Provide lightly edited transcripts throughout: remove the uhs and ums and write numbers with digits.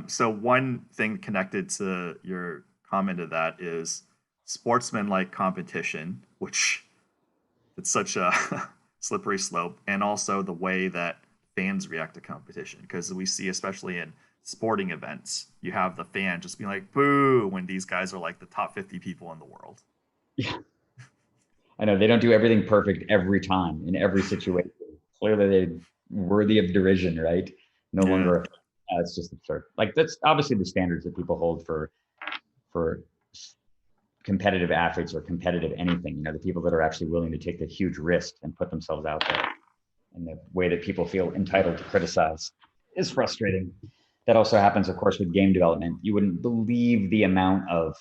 So one thing connected to your comment of that is sportsman-like competition, which it's such a slippery slope, and also the way that fans react to competition. Because we see, especially in sporting events, you have the fan just being like, boo, when these guys are like the top 50 people in the world. Yeah, I know they don't do everything perfect every time in every situation. Clearly, they're worthy of derision, right? No Yeah. longer, it's just absurd. Like that's obviously the standards that people hold for competitive athletes or competitive anything. You know, the people that are actually willing to take the huge risk and put themselves out there. And the way that people feel entitled to criticize is frustrating. That also happens, of course, with game development. You wouldn't believe the amount of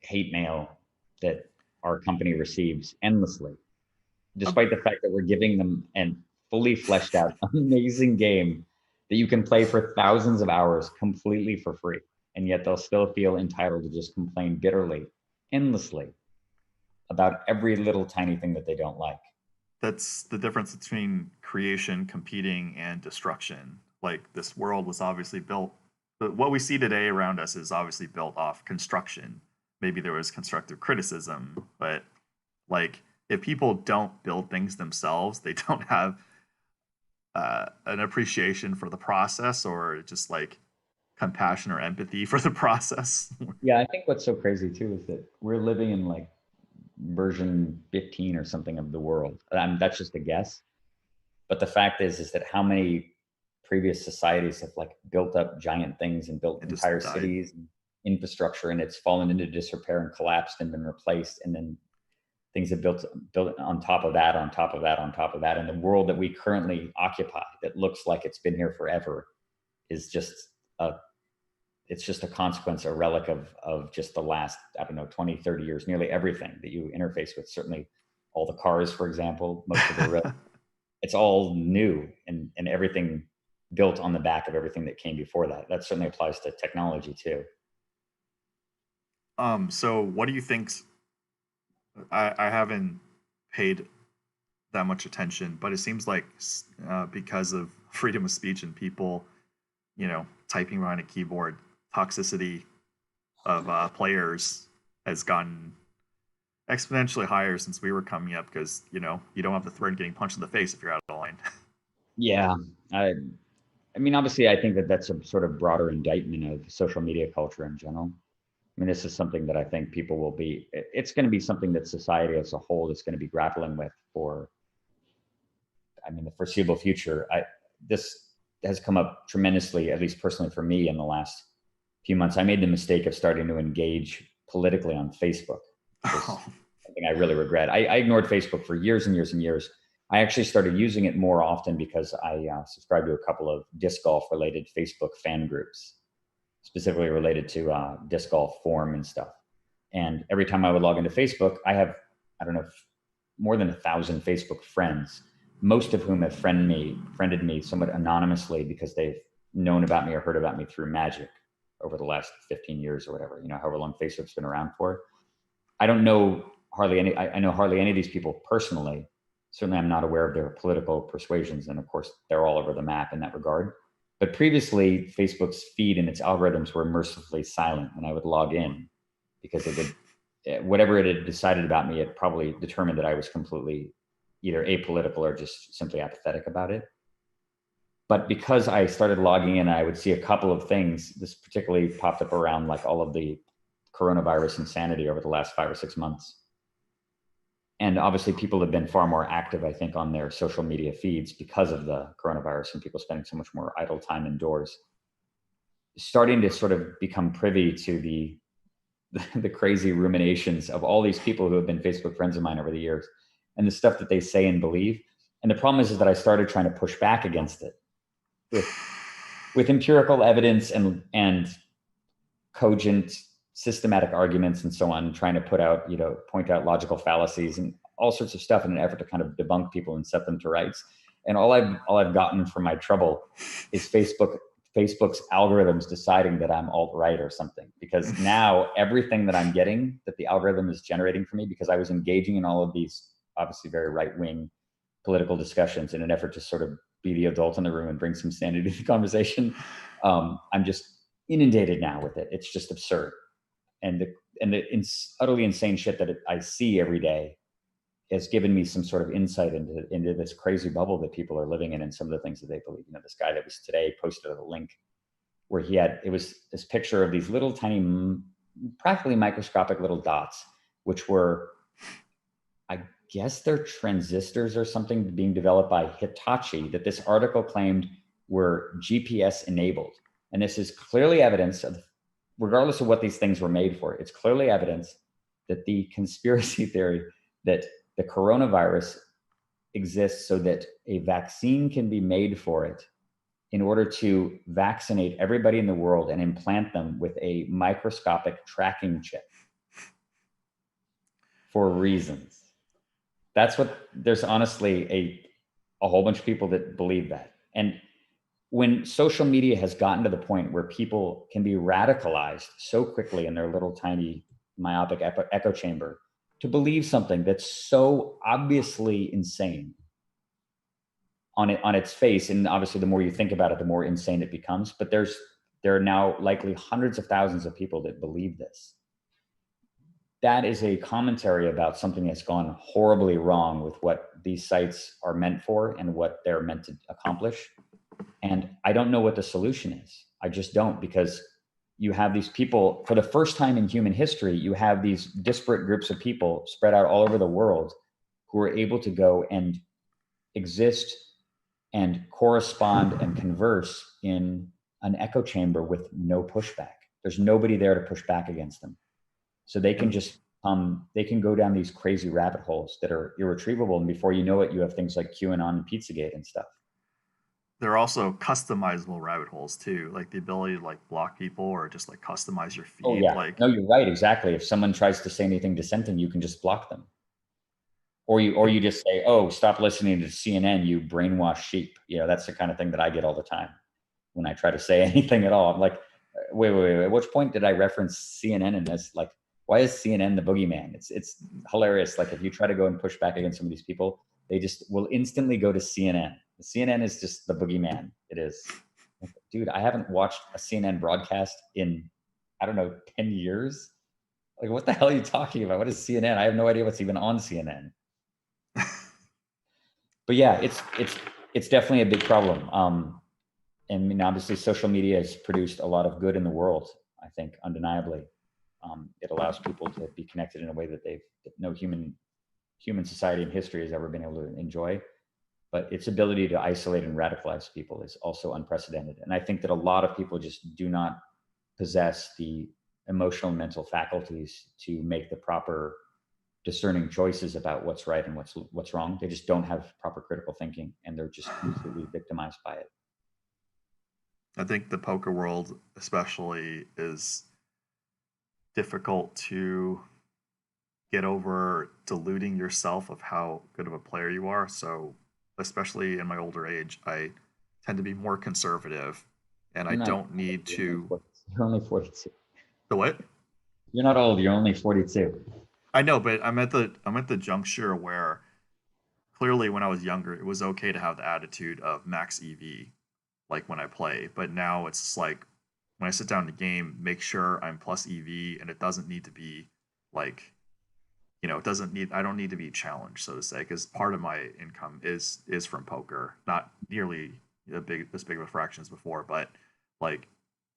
hate mail that our company receives endlessly, Um, despite the fact that we're giving them a fully fleshed out, amazing game that you can play for thousands of hours completely for free. And yet they'll still feel entitled to just complain bitterly, endlessly about every little tiny thing that they don't like. that's the difference between creation, competing, and destruction. Like this world was obviously built, but what we see today around us is obviously built off construction. Maybe there was constructive criticism, but like if people don't build things themselves, they don't have an appreciation for the process or just like compassion or empathy for the process. Yeah, I think what's so crazy too is that we're living in like version 15 or something of the world. That's just a guess. But the fact is that how many previous societies have like built up giant things and built It just entire died. cities and infrastructure, and it's fallen into disrepair and collapsed and been replaced, and then things have built on top of that, on top of that, on top of that, and the world that we currently occupy that looks like it's been here forever is just a it's just a consequence, a relic of just the last, I don't know, 20, 30 years. Nearly everything that you interface with, certainly all the cars, for example, most of the road, it's all new, and everything built on the back of everything that came before that. That certainly applies to technology too. So what do you think? I haven't paid that much attention, but it seems like because of freedom of speech and people, typing behind a keyboard, toxicity of players has gotten exponentially higher since we were coming up because you don't have the threat getting punched in the face if you're out of line. Yeah, I, I mean, obviously, I think that that's a sort of broader indictment of social media culture in general. I mean, this is something that I think people will be. It's going to be something that society as a whole is going to be grappling with for, I mean, the foreseeable future. This has come up tremendously, at least personally for me, in the last few months. I made the mistake of starting to engage politically on Facebook, which is Oh, something I really regret. I ignored Facebook for years and years and years. I actually started using it more often because I subscribed to a couple of disc golf related Facebook fan groups, specifically related to disc golf form and stuff. And every time I would log into Facebook, I don't know, more than 1,000 Facebook friends, most of whom have friended me somewhat anonymously because they've known about me or heard about me through magic over the last 15 years or whatever, however long Facebook's been around for. I don't know hardly any, I know hardly any of these people personally. Certainly, I'm not aware of their political persuasions. And of course, they're all over the map in that regard. But previously, Facebook's feed and its algorithms were mercifully silent when I would log in because it would, whatever it had decided about me, it probably determined that I was completely either apolitical or just simply apathetic about it. But because I started logging in, I would see a couple of things. This particularly popped up around like all of the coronavirus insanity over the last 5 or 6 months. And obviously, people have been far more active, I think, on their social media feeds because of the coronavirus and people spending so much more idle time indoors. Starting to sort of become privy to the crazy ruminations of all these people who have been Facebook friends of mine over the years and the stuff that they say and believe. And the problem is that I started trying to push back against it with empirical evidence and cogent systematic arguments and so on, trying to point out logical fallacies and all sorts of stuff in an effort to kind of debunk people and set them to rights. And all I've gotten from my trouble is Facebook's algorithms deciding that I'm alt-right or something, because now everything that I'm getting that the algorithm is generating for me, because I was engaging in all of these obviously very right-wing political discussions in an effort to sort of be the adult in the room and bring some sanity to the conversation. I'm just inundated now with it. It's just absurd. And the utterly insane shit that I see every day has given me some sort of insight into this crazy bubble that people are living in and some of the things that they believe. You know, this guy that was today posted a link where it was this picture of these little tiny, practically microscopic little dots, which were, I guess they're transistors or something being developed by Hitachi that this article claimed were GPS enabled. And this is clearly evidence of, regardless of what these things were made for, it's clearly evidence that the conspiracy theory that the coronavirus exists so that a vaccine can be made for it in order to vaccinate everybody in the world and implant them with a microscopic tracking chip for reasons. That's what, there's honestly a whole bunch of people that believe that. And when social media has gotten to the point where people can be radicalized so quickly in their little tiny myopic echo chamber to believe something that's so obviously insane on its face, and obviously the more you think about it, the more insane it becomes. But there are now likely hundreds of thousands of people that believe this. That is a commentary about something that's gone horribly wrong with what these sites are meant for and what they're meant to accomplish. And I don't know what the solution is. I just don't, because you have these people, for the first time in human history, you have these disparate groups of people spread out all over the world who are able to go and exist and correspond and converse in an echo chamber with no pushback. There's nobody there to push back against them. So they can just, they can go down these crazy rabbit holes that are irretrievable. And before you know it, you have things like QAnon and Pizzagate and stuff. There are also customizable rabbit holes too, like the ability to like block people or just like customize your feed. Oh yeah, like, no, you're right, exactly. If someone tries to say anything dissenting, you can just block them. Or you just say, oh, stop listening to CNN, you brainwashed sheep. You know, that's the kind of thing that I get all the time when I try to say anything at all. I'm like, wait. At which point did I reference CNN in this? Like, why is CNN the boogeyman? It's hilarious. Like, if you try to go and push back against some of these people, they just will instantly go to CNN. The CNN is just the boogeyman. It is. Like, dude, I haven't watched a CNN broadcast in, I don't know, 10 years. Like, what the hell are you talking about? What is CNN? I have no idea what's even on CNN. But yeah, it's definitely a big problem. And I mean, obviously, social media has produced a lot of good in the world. I think undeniably, it allows people to be connected in a way that no human society in history has ever been able to enjoy. But its ability to isolate and radicalize people is also unprecedented. And I think that a lot of people just do not possess the emotional and mental faculties to make the proper discerning choices about what's right and what's wrong. They just don't have proper critical thinking, and they're just completely victimized by it. I think the poker world especially is difficult to get over deluding yourself of how good of a player you are. So especially in my older age, I tend to be more conservative, and I don't need to. You're only 42. The what? You're not old. You're only 42. I know, but I'm at the juncture where clearly when I was younger, it was okay to have the attitude of max EV, like when I play. But now it's just like when I sit down to game, make sure I'm plus EV, and it doesn't need to be like, it doesn't need. I don't need to be challenged, so to say, because part of my income is from poker, not nearly this big of a fraction as before, but like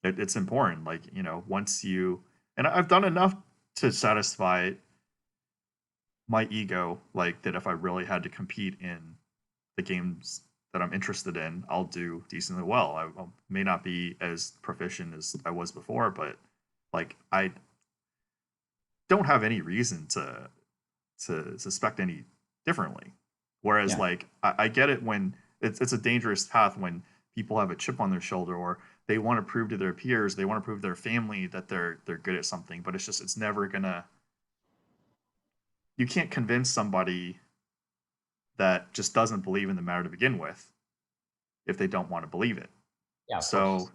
it's important. Like, once and I've done enough to satisfy my ego, like that if I really had to compete in the games that I'm interested in, I'll do decently well. I may not be as proficient as I was before, but like I don't have any reason to suspect any differently. Whereas like I get it when it's a dangerous path when people have a chip on their shoulder, or they want to prove to their peers, they want to prove to their family that they're good at something, but it's never gonna. You can't convince somebody that just doesn't believe in the matter to begin with if they don't want to believe it. Yeah. So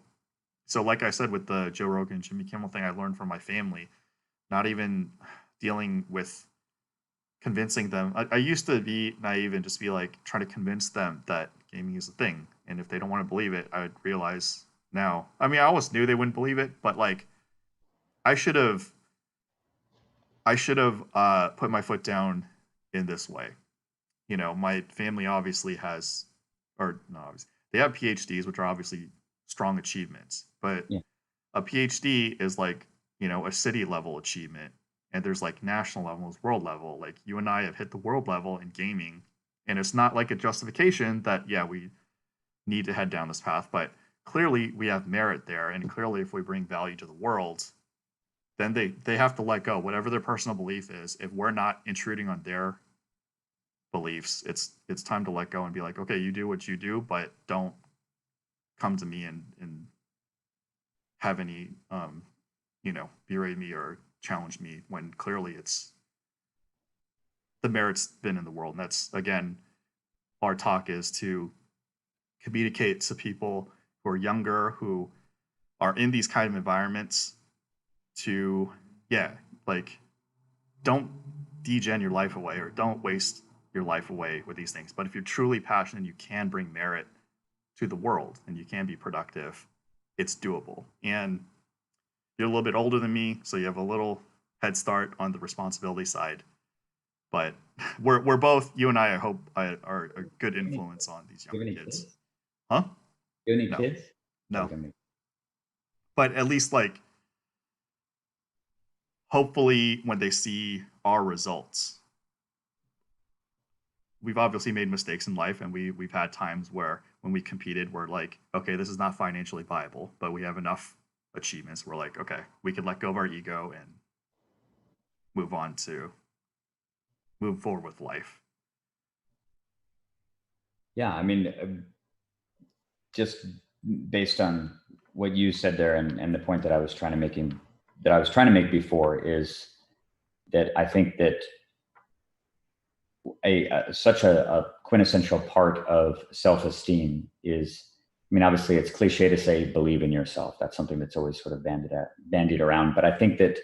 like I said with the Joe Rogan, Jimmy Kimmel thing, I learned from my family, not even dealing with convincing them. I used to be naive and just be like trying to convince them that gaming is a thing. And if they don't want to believe it, I would realize now. I mean, I always knew they wouldn't believe it, but like I should have put my foot down in this way. You know, my family obviously has, or no, obviously, they have PhDs, which are obviously strong achievements, but Yeah. a PhD is like, you know, a city level achievement, and there's like national levels, world level. Like you and I have hit the world level in gaming, and it's not like a justification that, yeah, we need to head down this path, but clearly we have merit there, and clearly if we bring value to the world, then they have to let go whatever their personal belief is. If we're not intruding on their beliefs, it's time to let go and be like, okay, you do what you do, but don't come to me and have any you know, berate me or challenge me when clearly it's the merit's been in the world. And that's, again, our talk is to communicate to people who are younger, who are in these kind of environments, to, yeah, like, don't degen your life away or don't waste your life away with these things. But if you're truly passionate, you can bring merit to the world and you can be productive, it's doable. And you're a little bit older than me, so you have a little head start on the responsibility side. But we're both, you and I hope, are a good influence on these Do you younger have any kids. kids? Huh? Do you have any No, kids? no. Okay. But at least, like, hopefully when they see our results, we've obviously made mistakes in life, and we've had times where when we competed, we're like, okay, this is not financially viable, but we have enough achievements. We're like, okay, we could let go of our ego and move forward with life. Yeah, I mean, just based on what you said there, and the point that I was trying to make before, is that I think that such a quintessential part of self-esteem is, I mean, obviously it's cliche to say believe in yourself. That's something that's always sort of bandied around. But I think that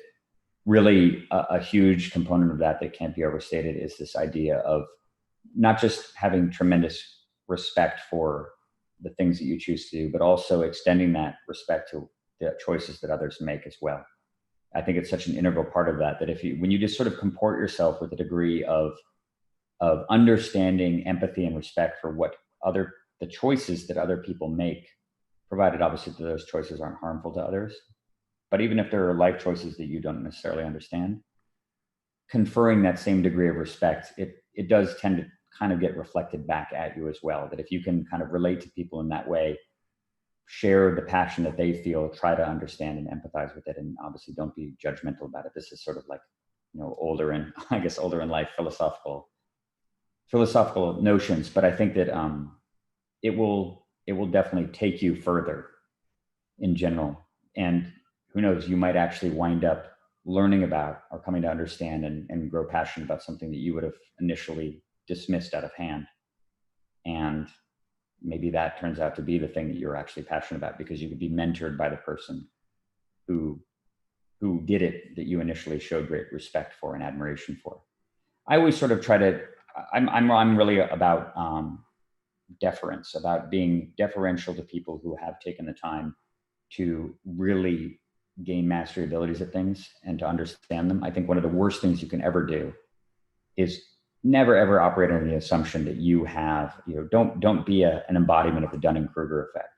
really a huge component of that can't be overstated is this idea of not just having tremendous respect for the things that you choose to do, but also extending that respect to the choices that others make as well. I think it's such an integral part of that, that when you just sort of comport yourself with a degree of understanding, empathy, and respect for the choices that other people make, provided obviously that those choices aren't harmful to others. But even if there are life choices that you don't necessarily understand, conferring that same degree of respect, it does tend to kind of get reflected back at you as well. That if you can kind of relate to people in that way, share the passion that they feel, try to understand and empathize with it, and obviously don't be judgmental about it. This is sort of like, you know, older in life philosophical notions, but I think that it will definitely take you further in general. And who knows, you might actually wind up learning about or coming to understand and grow passionate about something that you would have initially dismissed out of hand. And maybe that turns out to be the thing that you're actually passionate about, because you could be mentored by the person who did it that you initially showed great respect for and admiration for. I always sort of try to, I'm really about deference, about being deferential to people who have taken the time to really gain mastery abilities at things and to understand them. I think one of the worst things you can ever do is never ever operate on the assumption that you have, don't be an embodiment of the Dunning-Kruger effect.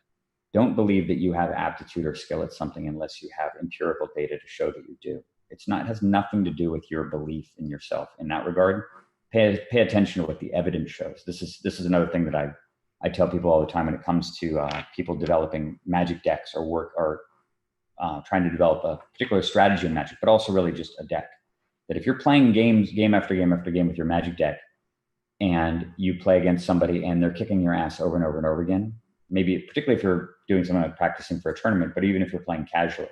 Don't believe that you have aptitude or skill at something unless you have empirical data to show that you do. It has nothing to do with your belief in yourself in that regard. Pay attention to what the evidence shows. This is another thing that I tell people all the time when it comes to people developing magic decks or trying to develop a particular strategy in Magic, but also really just a deck. That if you're playing game after game after game with your Magic deck, and you play against somebody and they're kicking your ass over and over and over again, maybe particularly if you're doing something like practicing for a tournament, but even if you're playing casually,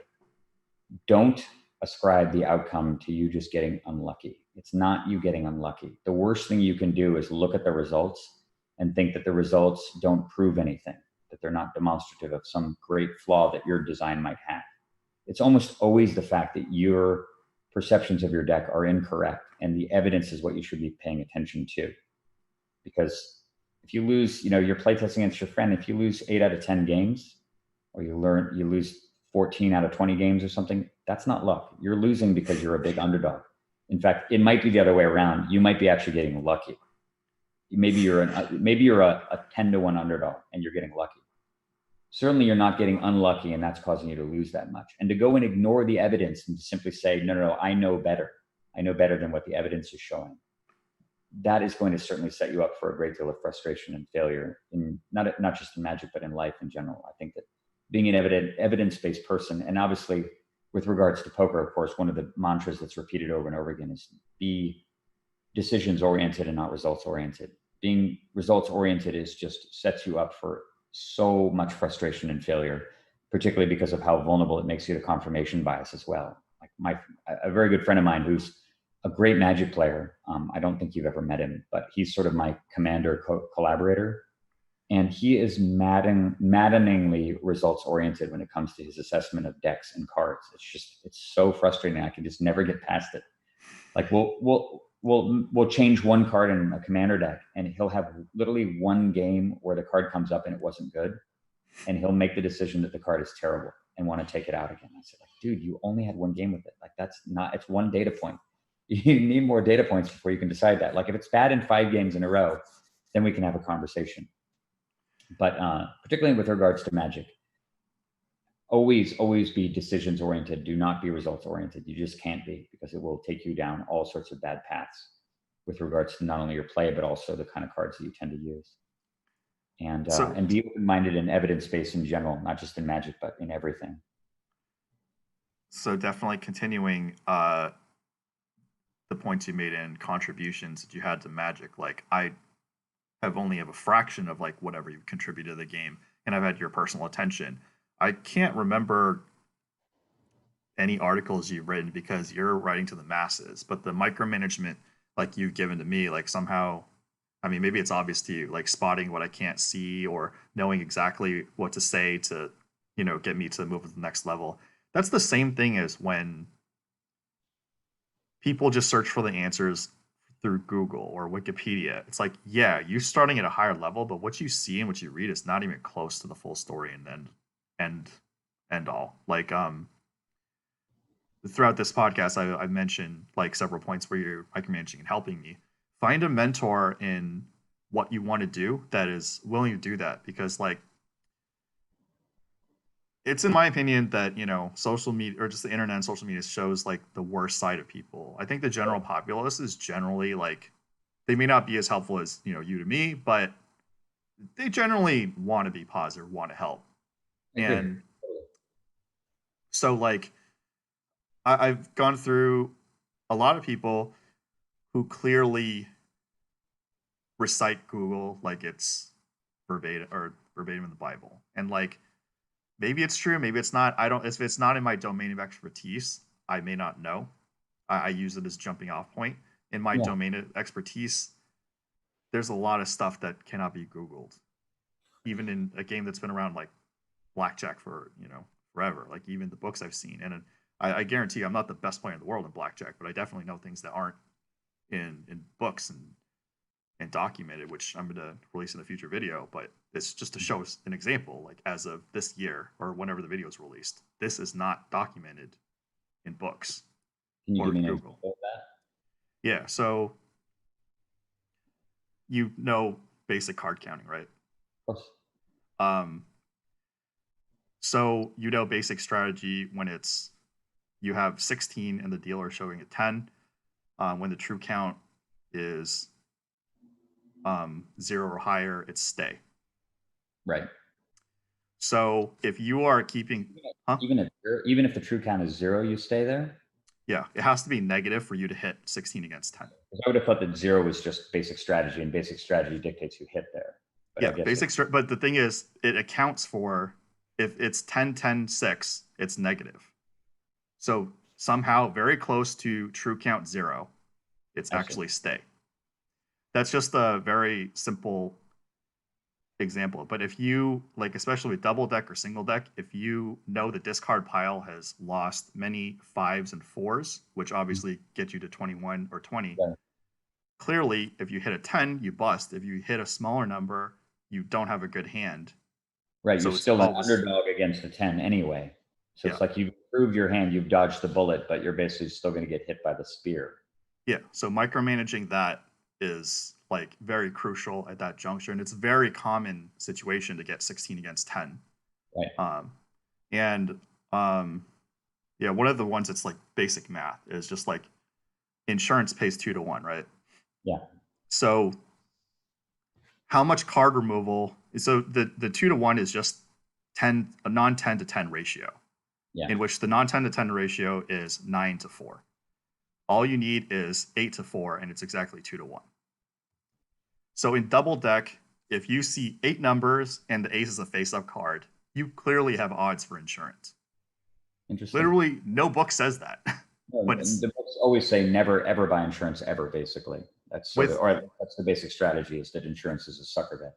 don't ascribe the outcome to you just getting unlucky. It's not you getting unlucky. The worst thing you can do is look at the results and think that the results don't prove anything, that they're not demonstrative of some great flaw that your design might have. It's almost always the fact that your perceptions of your deck are incorrect, and the evidence is what you should be paying attention to. Because If you lose, you're playtesting against your friend. If you lose 8 out of 10 games, or you lose 14 out of 20 games or something, that's not luck. You're losing because you're a big underdog. In fact, it might be the other way around. You might be actually getting lucky. Maybe you're a 10-1 underdog and you're getting lucky. Certainly you're not getting unlucky and that's causing you to lose that much. And to go and ignore the evidence and to simply say, no, I know better. I know better than what the evidence is showing. That is going to certainly set you up for a great deal of frustration and failure in not just in Magic, but in life in general. I think that being an evidence-based person, and obviously with regards to poker, of course, one of the mantras that's repeated over and over again is be decisions-oriented and not results-oriented. Being results-oriented is just sets you up for so much frustration and failure, particularly because of how vulnerable it makes you to confirmation bias as well. Like a very good friend of mine who's a great Magic player. I don't think you've ever met him, but he's sort of my commander collaborator. And he is maddeningly results oriented when it comes to his assessment of decks and cards. It's so frustrating. I can just never get past it. Like we'll change one card in a commander deck and he'll have literally one game where the card comes up and it wasn't good. And he'll make the decision that the card is terrible and want to take it out again. I said, like, dude, you only had one game with it. Like it's one data point. You need more data points before you can decide that. Like if it's bad in 5 games in a row, then we can have a conversation. But particularly with regards to Magic, always be decisions oriented. Do not be results oriented. You just can't be, because it will take you down all sorts of bad paths with regards to not only your play, but also the kind of cards that you tend to use. And be open-minded and evidence-based in general, not just in Magic, but in everything. So definitely continuing the points you made in contributions that you had to Magic. Like I only have a fraction of like whatever you contribute to the game, and I've had your personal attention. I can't remember any articles you've written because you're writing to the masses, but the micromanagement like you've given to me, like somehow, I mean, maybe it's obvious to you, like spotting what I can't see or knowing exactly what to say to, get me to move to the next level. That's the same thing as when people just search for the answers through Google or Wikipedia. It's like, yeah, you're starting at a higher level, but what you see and what you read is not even close to the full story and end all. Like throughout this podcast, I mentioned like several points where you're micromanaging and helping me. Find a mentor in what you want to do that is willing to do that, because like it's in my opinion that social media or just the internet and social media shows like the worst side of people. I think the general populace is generally like, they may not be as helpful as you to me, but they generally want to be positive, want to help. And so like I've gone through a lot of people who clearly recite Google like it's verbatim in the Bible, and like maybe it's true, maybe it's not. If it's not in my domain of expertise, I may not know. I use it as jumping off point. In my domain of expertise, there's a lot of stuff that cannot be Googled, even in a game that's been around like Blackjack for forever. Like even the books I've seen, and I guarantee I'm not the best player in the world in Blackjack, but I definitely know things that aren't in books and documented, which I'm going to release in a future video. But it's just to show us an example, like as of this year or whenever the video is released, this is not documented in books. Can you give me an example of that? Yeah, so basic card counting, right? Of course. So basic strategy when it's you have 16 and the dealer showing a 10, when the true count is 0 or higher, it's stay. Right. So if you are keeping even if the true count is 0, you stay there? Yeah, it has to be negative for you to hit 16 against 10. I would have thought that 0 was just basic strategy, and basic strategy dictates you hit there. But but the thing is, it accounts for if it's 10, 10, 6, it's negative. So somehow very close to true count 0, it's actually stay. That's just a very simple example. But if you, like, especially with double deck or single deck, if you know the discard pile has lost many 5s and 4s, which obviously get you to 21 or 20, clearly, if you hit a 10, you bust. If you hit a smaller number, you don't have a good hand. Right. So You're it's still an always, underdog against a 10 anyway. So yeah. it's like you've improved your hand, you've dodged the bullet, but you're basically still going to get hit by the spear. Yeah. So micromanaging that is like very crucial at that juncture. And it's a very common situation to get 16 against 10. Right. And yeah, one of the ones that's like basic math is just like insurance pays 2 to 1, right? Yeah. So how much card removal? So the 2 to 1 is just 10, a non 10 to 10 ratio, Yeah. in which the non 10 to 10 ratio is 9 to 4. All you need is 8 to 4, and it's exactly 2 to 1. So in double deck, if you see 8 numbers and the ace is a face-up card, you clearly have odds for insurance. Interesting. Literally, no book says that. No, But the books always say never ever buy insurance ever. Basically, that's sort of, or that's the basic strategy, is that insurance is a sucker bet.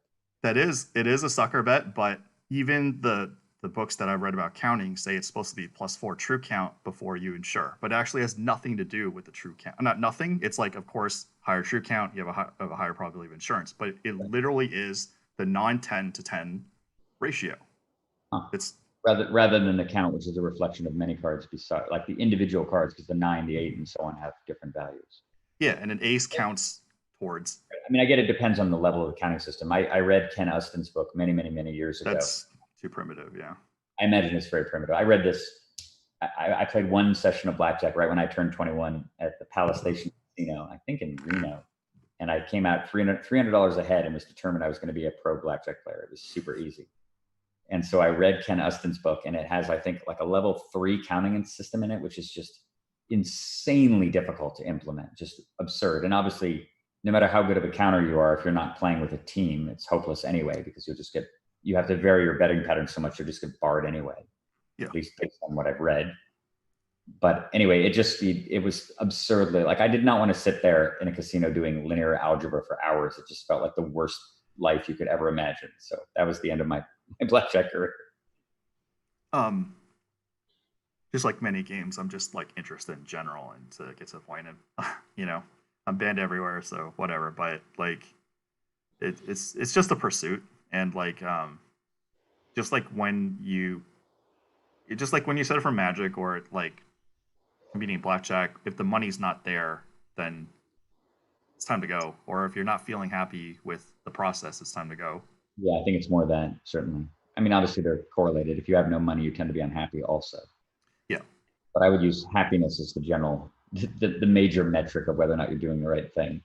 it is a sucker bet. But even the books that I've read about counting say it's supposed to be +4 true count before you insure, but it actually has nothing to do with the true count. Not nothing. It's like, of course, higher true count, you have a higher probability of insurance, but it literally is the non 10 to 10 ratio. Huh. It's rather than the count, which is a reflection of many cards beside, like the individual cards, because the 9, the 8, and so on have different values. Yeah, and an ace counts towards. I mean, I get it depends on the level of the counting system. I read Ken Ustin's book many years ago. That's too primitive, yeah. I imagine it's very primitive. I read this. I played one session of Blackjack right when I turned 21 at the Palace Station Casino, I think in Reno. And I came out $300 ahead and was determined I was going to be a pro Blackjack player. It was super easy. And so I read Ken Ustin's book, and it has, I think, like a level 3 counting system in it, which is just insanely difficult to implement, just absurd. And obviously, no matter how good of a counter you are, if you're not playing with a team, it's hopeless anyway, because you have to vary your betting pattern so much, you'll just get barred anyway. Yeah. At least based on what I've read. But anyway, it was absurdly, like, I did not want to sit there in a casino doing linear algebra for hours. It just felt like the worst life you could ever imagine. So that was the end of my Blackjack career. Just like many games, I'm just like interested in general, and to get to the point of, I'm banned everywhere, so whatever. But like, it's just a pursuit, and like, just like when you said it for Magic, or like competing Blackjack, if the money's not there, then it's time to go. Or if you're not feeling happy with the process, it's time to go. Yeah, I think it's more that, certainly. I mean, obviously they're correlated. If you have no money, you tend to be unhappy also. Yeah. But I would use happiness as the major metric of whether or not you're doing the right thing.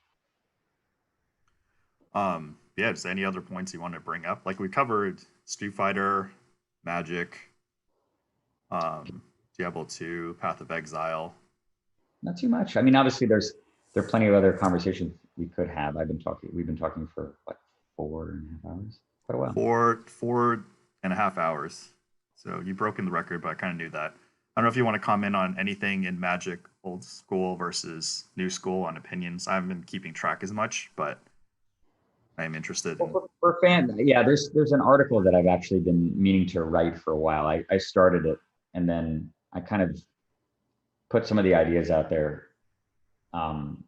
Yeah, just any other points you want to bring up? Like, we covered Street Fighter, Magic, Diablo 2, Path of Exile. Not too much. I mean, obviously there are plenty of other conversations we could have. We've been talking for what, 4.5 hours? Quite a while. 4.5 hours. So you've broken the record, but I kind of knew that. I don't know if you want to comment on anything in Magic, old school versus new school, on opinions. I haven't been keeping track as much, but I am interested. For fans, yeah, there's an article that I've actually been meaning to write for a while. I started it, and then I kind of put some of the ideas out there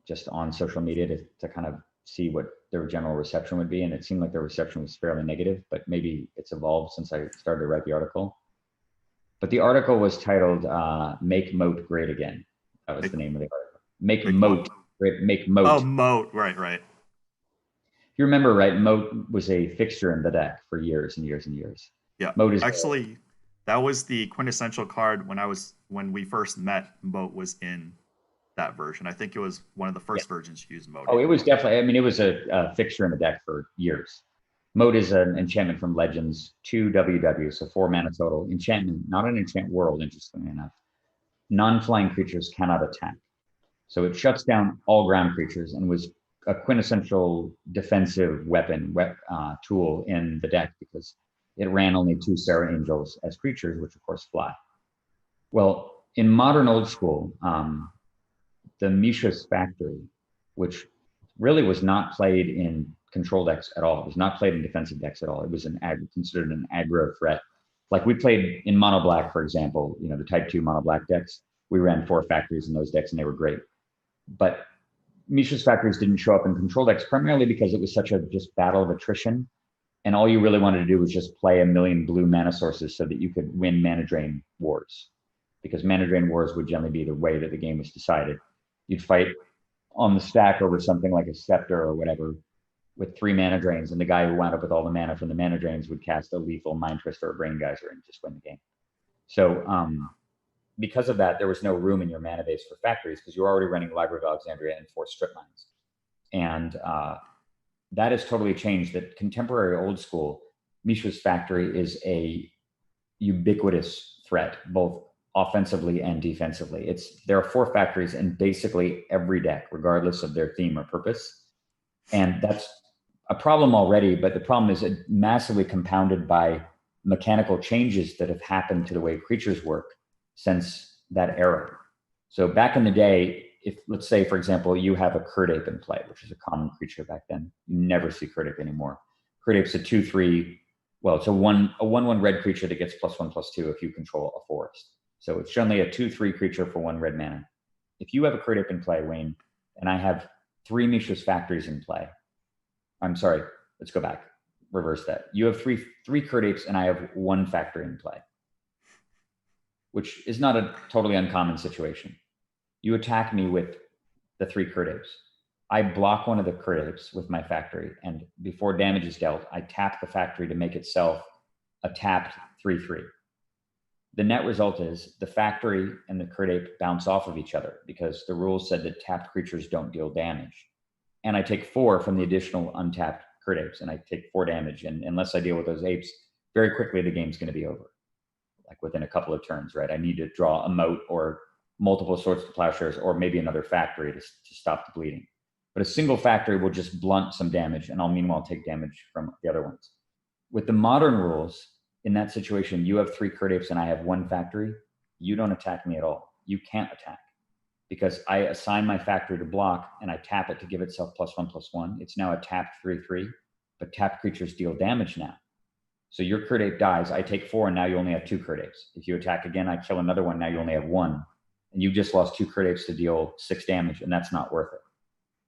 just on social media to kind of see what their general reception would be. And it seemed like their reception was fairly negative, but maybe it's evolved since I started to write the article. But the article was titled Make Moat Great Again. That was the name of the article. Make Moat Great. Make Moat. Oh, Moat. Right. You remember, right? Moat was a fixture in the deck for years and years and years. Yeah. Moat is actually, that was the quintessential card when we first met. Moat was in that version. I think it was one of the first versions you used Moat. Oh, it was definitely, I mean, it was a fixture in the deck for years. Moat is an enchantment from Legends, 2 WW, so 4 mana total. Enchantment, not an enchant world, interestingly enough. Non-flying creatures cannot attack. So it shuts down all ground creatures and was a quintessential defensive weapon tool in the deck because it ran only 2 Serra Angels as creatures, which of course fly. Well, in modern old school, the Mishra's Factory, which really was not played in control decks at all. It was not played in defensive decks at all. It was considered an aggro threat. Like we played in mono black, for example, the type 2 mono black decks. We ran 4 factories in those decks and they were great. But Mishra's Factories didn't show up in control decks primarily because it was such a just battle of attrition. And all you really wanted to do was just play a million blue mana sources so that you could win mana drain wars. Because mana drain wars would generally be the way that the game was decided. You'd fight on the stack over something like a scepter or whatever with 3 mana drains, and the guy who wound up with all the mana from the mana drains would cast a lethal Mind Twist or a Brain Geyser and just win the game. So because of that, there was no room in your mana base for factories because you were already running Library of Alexandria and 4 strip mines. And that has totally changed. That contemporary old school, Mishra's Factory is a ubiquitous threat, both offensively and defensively. There are 4 factories in basically every deck, regardless of their theme or purpose. And that's a problem already, but the problem is massively compounded by mechanical changes that have happened to the way creatures work since that era. So back in the day, if let's say, for example, you have a Curd Ape in play, which is a common creature back then, you never see Curd Ape anymore. Curd Ape's a 2/3, well, it's a 1/1 red creature that gets +1/+2 if you control a forest. So it's generally a 2/3 creature for 1 red mana. If you have a Curd Ape in play, Wayne, and I have 3 Mishra's Factories in play, I'm sorry, let's go back, reverse that. You have three Curd Apes and I have 1 factory in play, which is not a totally uncommon situation. You attack me with the 3 Curd Apes. I block one of the Curd Apes with my factory, and before damage is dealt, I tap the factory to make itself a tapped 3/3. The net result is the factory and the Curd Ape bounce off of each other because the rules said that tapped creatures don't deal damage. And I take 4 from the additional untapped Curd Apes, and I take 4 damage. And unless I deal with those apes, very quickly the game's going to be over, like within a couple of turns, right? I need to draw a moat or multiple Swords to Plowshares or maybe another factory to stop the bleeding. But a single factory will just blunt some damage, and I'll meanwhile take damage from the other ones. With the modern rules, in that situation, you have 3 Curd Apes and I have 1 factory. You don't attack me at all. You can't attack because I assign my factory to block and I tap it to give itself +1/+1. It's now a tapped 3/3, but tapped creatures deal damage now. So your Curd Ape dies, I take 4, and now you only have 2 Curd Apes. If you attack again, I kill another one, now you only have 1. And you just lost 2 Curd Apes to deal 6 damage, and that's not worth it.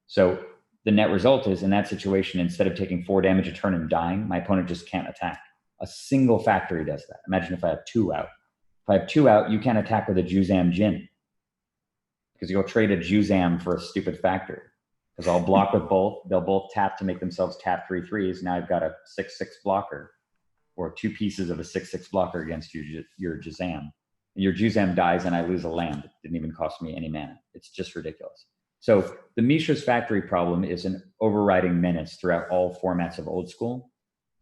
So the net result is, in that situation, instead of taking 4 damage a turn and dying, my opponent just can't attack. A single factory does that. Imagine if I have 2 out. If I have 2 out, you can't attack with a Juzam Djinn because you'll trade a Juzam for a stupid factory. Because I'll block with both. They'll both tap to make themselves tap 3/3s. Now I've got a 6/6 blocker, or 2 pieces of a 6/6 blocker against your Juzam. And your Juzam dies and I lose a land. It didn't even cost me any mana. It's just ridiculous. So the Mishra's Factory problem is an overriding menace throughout all formats of old school.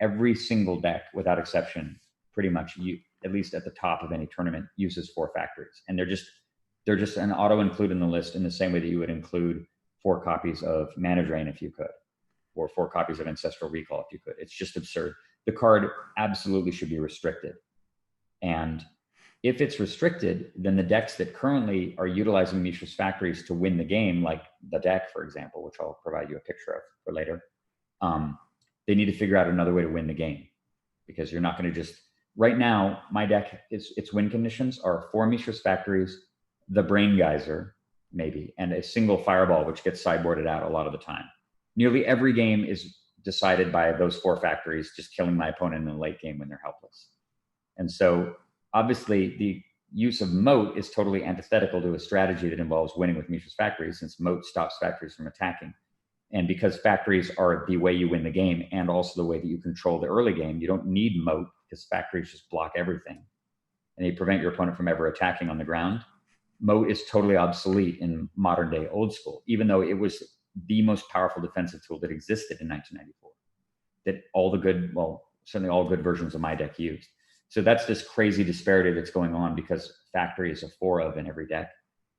Every single deck, without exception, pretty much, at least at the top of any tournament, uses 4 factories. And they're just an auto-include in the list in the same way that you would include 4 copies of Mana Drain if you could, or 4 copies of Ancestral Recall if you could. It's just absurd. The card absolutely should be restricted. And if it's restricted, then the decks that currently are utilizing Mishra's Factories to win the game, like the deck, for example, which I'll provide you a picture of for later, they need to figure out another way to win the game, because you're not going to just, right now, my deck, its win conditions are 4 Mishra's Factories, the Brain Geyser, maybe, and a single Fireball, which gets sideboarded out a lot of the time. Nearly every game is decided by those 4 factories just killing my opponent in the late game when they're helpless. And so obviously the use of moat is totally antithetical to a strategy that involves winning with Mishra's Factories, since moat stops factories from attacking. And because factories are the way you win the game and also the way that you control the early game, you don't need moat because factories just block everything and they prevent your opponent from ever attacking on the ground. Moat is totally obsolete in modern day old school, even though it was the most powerful defensive tool that existed in 1994, that all the good, well, certainly all good versions of my deck used. So that's this crazy disparity that's going on because factory is a 4 of in every deck.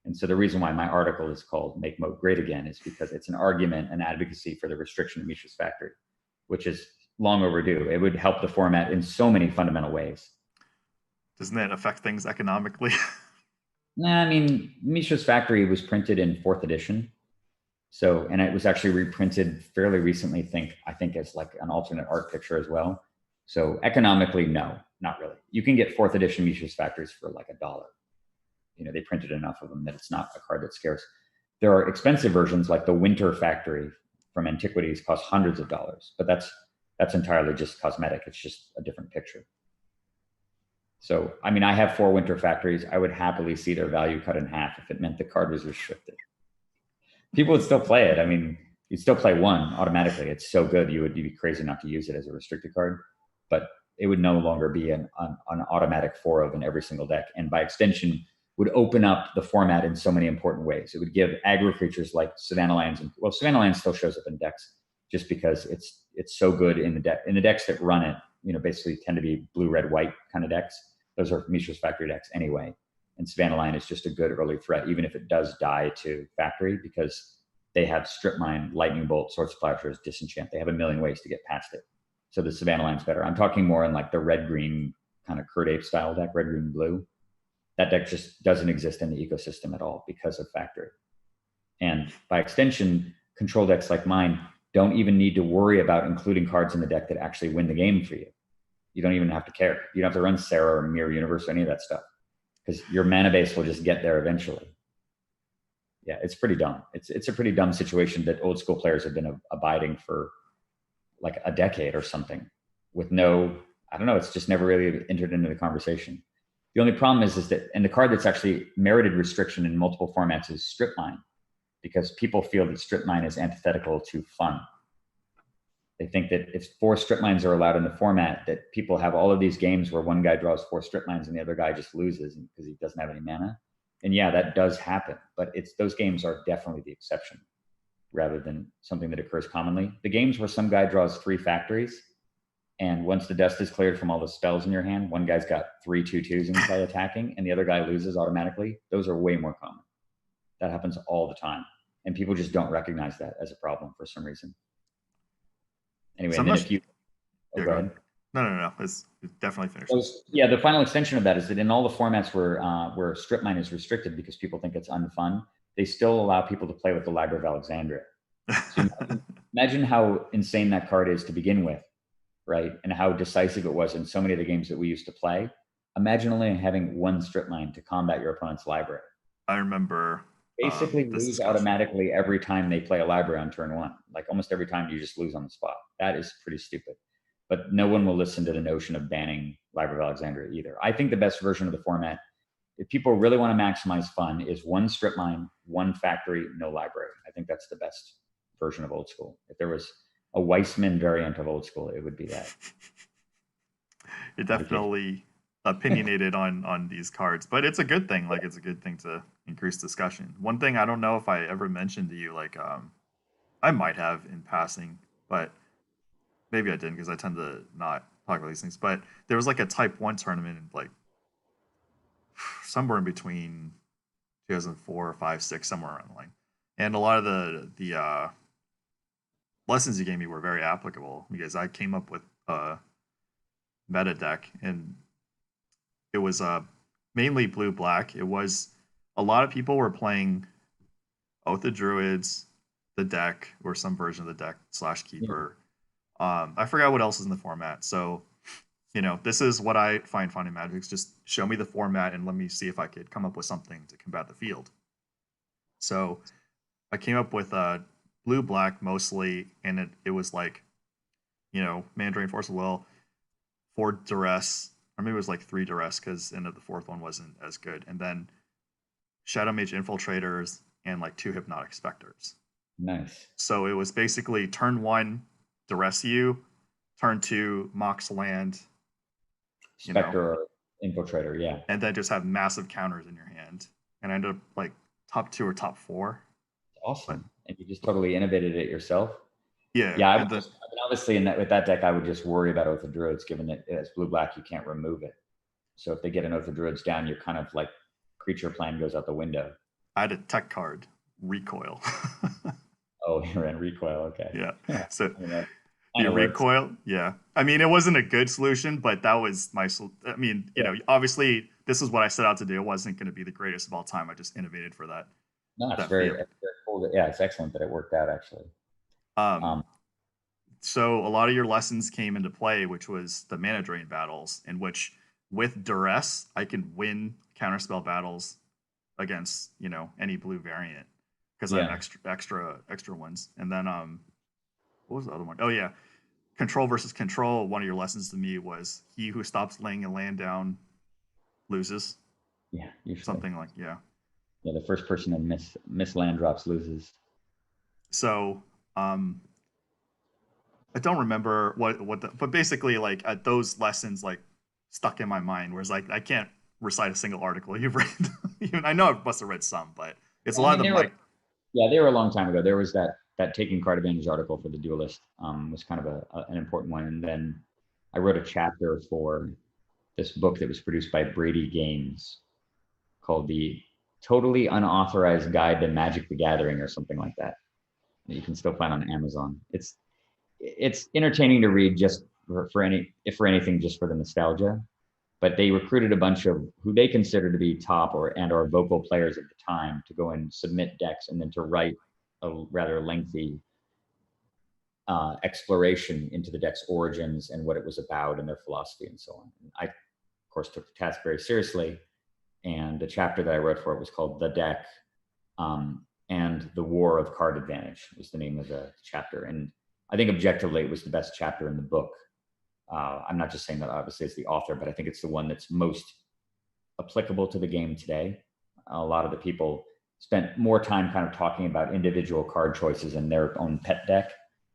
And so the reason why my article is called Make Moat Great Again is because it's an argument and advocacy for the restriction of Mishra's Factory, which is long overdue. It would help the format in so many fundamental ways. Doesn't that affect things economically? Nah, I mean, Mishra's Factory was printed in 4th edition. So, and it was actually reprinted fairly recently, I think as like an alternate art picture as well. So economically, no, not really. You can get 4th edition Mishra's Factories for like $1. You know, they printed enough of them that it's not a card that's scarce. There are expensive versions like the Winter Factory from Antiquities cost hundreds of dollars, but that's entirely just cosmetic. It's just a different picture. So, I mean, I have 4 Winter Factories. I would happily see their value cut in half if it meant the card was restricted. People would still play it. I mean, you'd still play one automatically. It's so good. You'd be crazy not to use it as a restricted card, but it would no longer be an automatic 4 of in every single deck. And by extension, would open up the format in so many important ways. It would give aggro creatures like Savannah Lions, and well, Savannah Lions still shows up in decks just because it's so good in the deck. In the decks that run it, you know, basically tend to be blue, red, white kind of decks. Those are Mishra's Factory decks anyway. And Savannah Lion is just a good early threat, even if it does die to Factory, because they have Strip Mine, Lightning Bolt, Swords of Plowshares, Disenchant. They have a million ways to get past it. So the Savannah Line's better. I'm talking more in like the red-green kind of Curd Ape style deck, red, green, blue. That deck just doesn't exist in the ecosystem at all because of Factory. And by extension, control decks like mine don't even need to worry about including cards in the deck that actually win the game for you. You don't even have to care. You don't have to run Sarah or Mirror Universe or any of that stuff, because your mana base will just get there eventually. Yeah, it's pretty dumb. It's a pretty dumb situation that old school players have been abiding for like a decade or something with no, I don't know, it's just never really entered into the conversation. The only problem is that, and the card that's actually merited restriction in multiple formats is Strip Mine, because people feel that Strip Mine is antithetical to fun. They think that if 4 Strip Mines are allowed in the format, that people have all of these games where one guy draws 4 Strip Mines and the other guy just loses because he doesn't have any mana. And yeah, that does happen, but those games are definitely the exception rather than something that occurs commonly. The games where some guy draws 3 factories, and once the dust is cleared from all the spells in your hand, one guy's got 3 2/2s in play attacking, and the other guy loses automatically. Those are way more common. That happens all the time, and people just don't recognize that as a problem for some reason. Anyway, and then if you go ahead. No. It's definitely finished. Yeah, the final extension of that is that in all the formats where Strip Mine is restricted because people think it's unfun, they still allow people to play with the Library of Alexandria. So imagine how insane that card is to begin with, right? And how decisive it was in so many of the games that we used to play. Imagine only having 1 Strip Mine to combat your opponent's library. I remember. Basically lose automatically every time they play a library on turn 1. Like almost every time you just lose on the spot. That is pretty stupid. But no one will listen to the notion of banning Library of Alexandria either. I think the best version of the format, if people really want to maximize fun, is 1 Strip Mine, 1 factory, no library. I think that's the best version of old school. If there was a Weissman variant of old school, it would be that. It definitely opinionated on these cards, but it's a good thing. Like, it's a good thing to increase discussion. One thing, I don't know if I ever mentioned to you, like I might have in passing, but maybe I didn't, because I tend to not talk about these things. But there was like a Type 1 tournament in like somewhere in between 2004, 5, 6, somewhere around the line, and a lot of the lessons you gave me were very applicable, because I came up with a meta deck, and it was mainly blue-black. It was, a lot of people were playing Oath of Druids, the deck, or some version of the deck / Keeper. Yeah. I forgot what else is in the format. So, you know, this is what I find fun in Magic. Just show me the format and let me see if I could come up with something to combat the field. So I came up with blue-black mostly, and it was like, you know, Mandarin Force of Will, 4 Duress, or maybe it was like 3 Duress, because the 4th one wasn't as good, and then Shadow Mage Infiltrators and like 2 Hypnotic Specters. Nice. So it was basically turn 1, Duress you, turn 2, Mox Land, Spectre or Infiltrator, yeah. And then just have massive counters in your hand. And I ended up like top 2 or top 4. Awesome. But, and you just totally innovated it yourself? Yeah. Yeah, I mean, obviously with that deck, I would just worry about Oath of Druids, given that it's blue-black, you can't remove it. So if they get an Oath of Druids down, you're kind of like, creature plan goes out the window. I had a tech card, Recoil. Oh, you ran Recoil, okay. Yeah. So Recoil, yeah. I mean, it wasn't a good solution, but that was my, I mean, you know, obviously this is what I set out to do. It wasn't going to be the greatest of all time. I just innovated for that. No, it's very cool. Yeah, it's excellent that it worked out, actually. So a lot of your lessons came into play, which was the mana drain battles, in which with Duress, I can win counterspell battles against, you know, any blue variant. because I have extra ones. And then what was the other one? Oh yeah, control versus control. One of your lessons to me was he who stops laying a land down loses. Yeah, usually. Something like Yeah, the first person to miss land drops loses. So I don't remember but basically like those lessons like stuck in my mind. Whereas like I can't recite a single article you've read. Even I know I must have read some, but it's a lot of them like. Yeah, they were a long time ago. There was that taking card advantage article for the Duelist was kind of an important one. And then I wrote a chapter for this book that was produced by Brady Games called The Totally Unauthorized Guide to Magic the Gathering or something like that. You can still find on Amazon. It's entertaining to read just for anything, just for the nostalgia. But they recruited a bunch of who they consider to be top or vocal players at the time to go and submit decks and then to write a rather lengthy exploration into the deck's origins and what it was about and their philosophy and so on. And I, of course, took the task very seriously. And the chapter that I wrote for it was called The Deck and the War of Card Advantage was the name of the chapter. And I think objectively it was the best chapter in the book. I'm not just saying that obviously it's the author, but I think it's the one that's most applicable to the game today. A lot of the people spent more time kind of talking about individual card choices in their own pet deck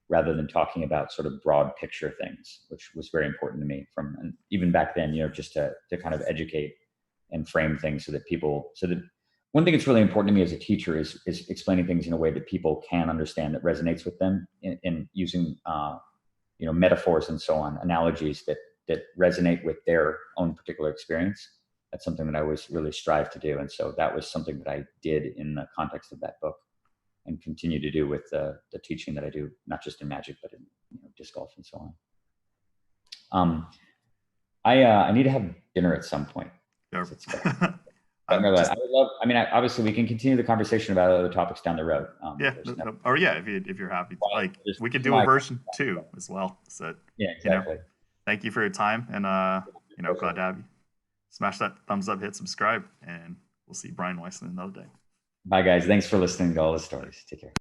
rather than talking about sort of broad picture things, which was very important to me and even back then, just to kind of educate and frame things so that one thing that's really important to me as a teacher is explaining things in a way that people can understand, that resonates with them, in using metaphors and so on, analogies that resonate with their own particular experience. That's something that I always really strive to do. And so that was something that I did in the context of that book and continue to do with the teaching that I do, not just in Magic, but in disc golf and so on. I need to have dinner at some point. Yeah. Obviously we can continue the conversation about other topics down the road. If you're happy, we could do a version 2 as well. So yeah, exactly. Thank you for your time, and glad to have you. Smash that thumbs up, hit subscribe, and we'll see Brian Weissman another day. Bye guys. Thanks for listening to all the stories. Take care.